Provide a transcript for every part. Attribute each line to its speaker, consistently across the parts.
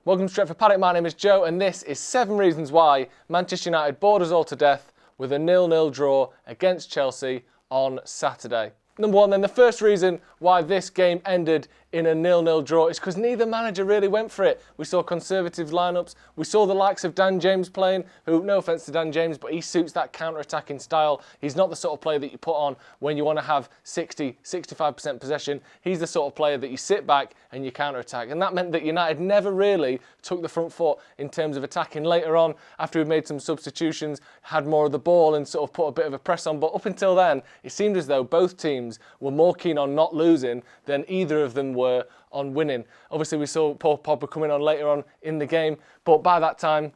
Speaker 1: Welcome to Stretford Paddock, my name is Joe and this is 7 reasons why Manchester United bored us all to death with a 0-0 draw against Chelsea on Saturday. Number 1 then, the first reason why this game ended in a 0-0 draw is because neither manager really went for it. We saw conservative lineups, we saw the likes of Dan James playing, who, no offence to Dan James, but he suits that counter-attacking style. He's not the sort of player that you put on when you want to have 60-65% possession. He's the sort of player that you sit back and you counter-attack. And that meant that United never really took the front foot in terms of attacking. Later on, after we made some substitutions, had more of the ball and sort of put a bit of a press on. But up until then, it seemed as though both teams were more keen on not losing than either of them were on winning. Obviously, we saw Paul Pogba coming on later on in the game, but by that time,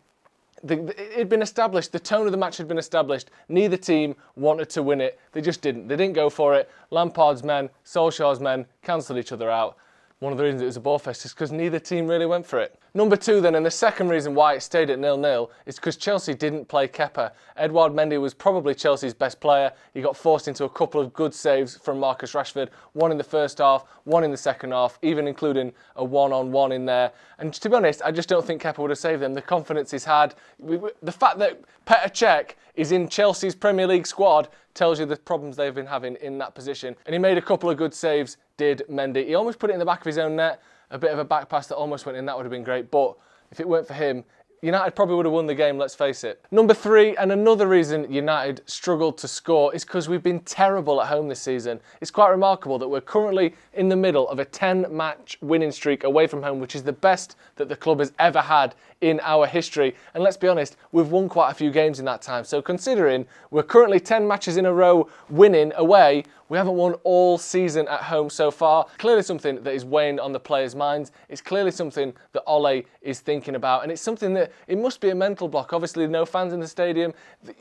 Speaker 1: it had been established, the tone of the match had been established. Neither team wanted to win it. They just didn't. They didn't go for it. Lampard's men, Solskjaer's men cancelled each other out. One of the reasons it was a ball fest is because neither team really went for it. Number 2 then, and the second reason why it stayed at 0-0 is because Chelsea didn't play Kepa. Edouard Mendy was probably Chelsea's best player. He got forced into a couple of good saves from Marcus Rashford, one in the first half, one in the second half, even including a one-on-one in there. And to be honest, I just don't think Kepa would have saved them. The confidence he's had, the fact that Petr Cech is in Chelsea's Premier League squad tells you the problems they've been having in that position. And he made a couple of good saves, did Mendy. He almost put it in the back of his own net. A bit of a back pass that almost went in, that would have been great. But if it weren't for him, United probably would have won the game, let's face it. Number 3, and another reason United struggled to score, is because we've been terrible at home this season. It's quite remarkable that we're currently in the middle of a 10-match winning streak away from home, which is the best that the club has ever had in our history. And let's be honest, we've won quite a few games in that time. So considering we're currently 10 matches in a row winning away, we haven't won all season at home so far. Clearly something that is weighing on the players' minds. It's clearly something that Ole is thinking about. And it's something that, it must be a mental block. Obviously, no fans in the stadium.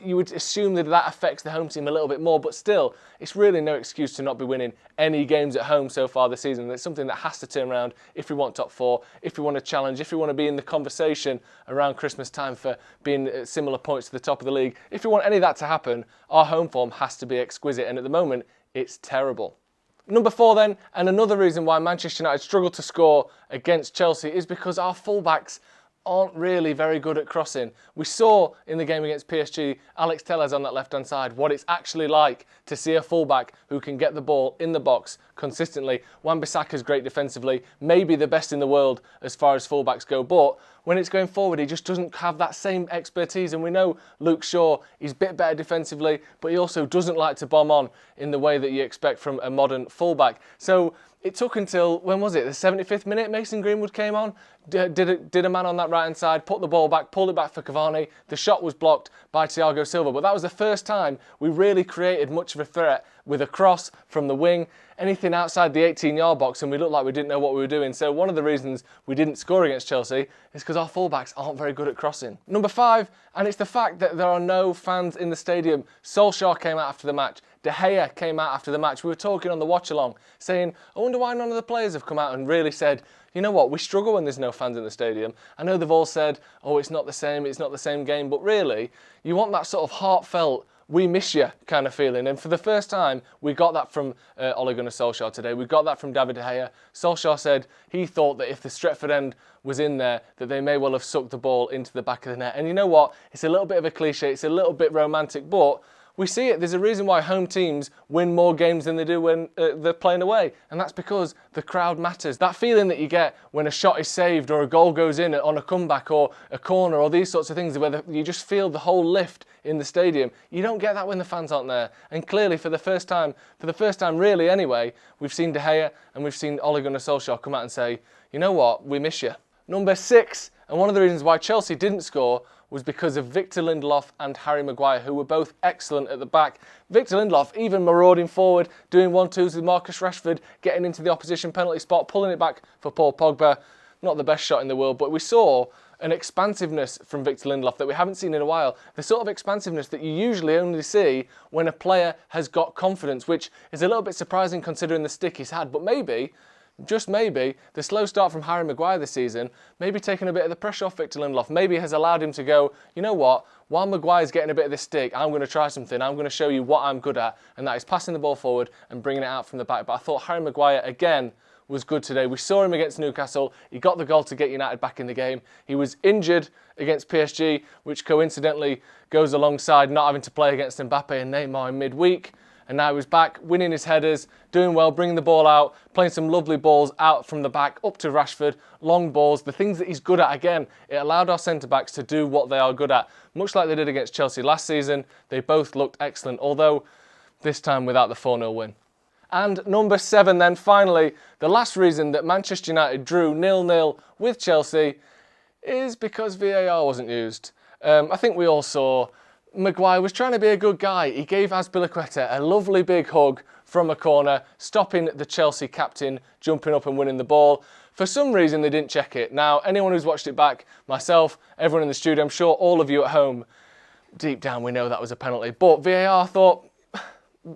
Speaker 1: You would assume that that affects the home team a little bit more. But still, it's really no excuse to not be winning any games at home so far this season. It's something that has to turn around if we want top 4, if we want to challenge, if we want to be in the conversation around Christmas time for being at similar points to the top of the league. If we want any of that to happen, our home form has to be exquisite. And at the moment, it's terrible. Number 4 then, and another reason why Manchester United struggled to score against Chelsea is because our fullbacks aren't really very good at crossing. We saw in the game against PSG, Alex Telles on that left-hand side, what it's actually like to see a fullback who can get the ball in the box consistently. Wan-Bissaka's great defensively, maybe the best in the world as far as fullbacks go, but when it's going forward, he just doesn't have that same expertise. And we know Luke Shaw, he's a bit better defensively, but he also doesn't like to bomb on in the way that you expect from a modern fullback. So it took until, when was it, the 75th minute Mason Greenwood came on, did a man on that right-hand side, put the ball back, pulled it back for Cavani. The shot was blocked by Thiago Silva, but that was the first time we really created much of a threat with a cross from the wing, anything outside the 18-yard box, and we looked like we didn't know what we were doing. So one of the reasons we didn't score against Chelsea is because our fullbacks aren't very good at crossing. Number 5, and it's the fact that there are no fans in the stadium. Solskjaer came out after the match. De Gea came out after the match. We were talking on the watch-along, saying, I wonder why none of the players have come out and really said, you know what, we struggle when there's no fans in the stadium. I know they've all said, oh, it's not the same game, but really, you want that sort of heartfelt, we miss you kind of feeling. And for the first time, we got that from Ole Gunnar Solskjaer today. We got that from David De Gea. Solskjaer said he thought that if the Stretford end was in there, that they may well have sucked the ball into the back of the net. And you know what? It's a little bit of a cliche. It's a little bit romantic, but we see it. There's a reason why home teams win more games than they do when they're playing away. And that's because the crowd matters. That feeling that you get when a shot is saved or a goal goes in on a comeback or a corner or these sorts of things where you just feel the whole lift in the stadium. You don't get that when the fans aren't there. And clearly for the first time really anyway, we've seen De Gea and we've seen Ole Gunnar Solskjaer come out and say, you know what, we miss you. Number 6, and one of the reasons why Chelsea didn't score was because of Victor Lindelof and Harry Maguire, who were both excellent at the back. Victor Lindelof even marauding forward, doing 1-2s with Marcus Rashford, getting into the opposition penalty spot, pulling it back for Paul Pogba. Not the best shot in the world, but we saw an expansiveness from Victor Lindelof that we haven't seen in a while. The sort of expansiveness that you usually only see when a player has got confidence, which is a little bit surprising considering the stick he's had, but maybe, just maybe, the slow start from Harry Maguire this season, maybe taking a bit of the pressure off Victor Lindelof, maybe has allowed him to go, you know what, while Maguire's getting a bit of this stick, I'm going to try something, I'm going to show you what I'm good at, and that is passing the ball forward and bringing it out from the back. But I thought Harry Maguire, again, was good today. We saw him against Newcastle. He got the goal to get United back in the game. He was injured against PSG, which coincidentally goes alongside not having to play against Mbappe and Neymar in midweek. And now he was back, winning his headers, doing well, bringing the ball out, playing some lovely balls out from the back, up to Rashford, long balls, the things that he's good at. Again, it allowed our centre-backs to do what they are good at. Much like they did against Chelsea last season, they both looked excellent, although this time without the 4-0 win. And number 7 then, finally, the last reason that Manchester United drew 0-0 with Chelsea is because VAR wasn't used. I think we all saw Maguire was trying to be a good guy. He gave Azpilicueta a lovely big hug from a corner, stopping the Chelsea captain jumping up and winning the ball. For some reason, they didn't check it. Now, anyone who's watched it back, myself, everyone in the studio, I'm sure all of you at home, deep down we know that was a penalty. But VAR thought,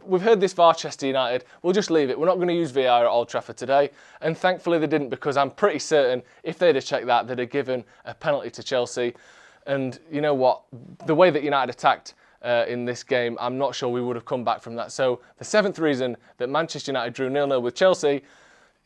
Speaker 1: we've heard this far, Chester United, we'll just leave it. We're not going to use VAR at Old Trafford today. And thankfully they didn't, because I'm pretty certain if they'd have checked that, they'd have given a penalty to Chelsea. And you know what? The way that United attacked in this game, I'm not sure we would have come back from that. So the 7th reason that Manchester United drew 0-0 with Chelsea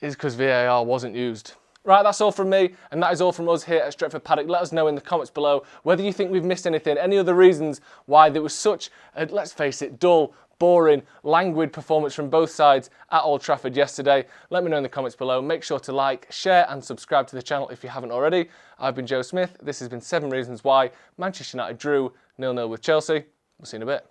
Speaker 1: is because VAR wasn't used. Right, that's all from me, and that is all from us here at Stretford Paddock. Let us know in the comments below whether you think we've missed anything, any other reasons why there was such a, let's face it, dull, boring, languid performance from both sides at Old Trafford yesterday. Let me know in the comments below. Make sure to like, share and subscribe to the channel if you haven't already. I've been Joe Smith. This has been 7 Reasons Why Manchester United drew 0-0 with Chelsea. We'll see you in a bit.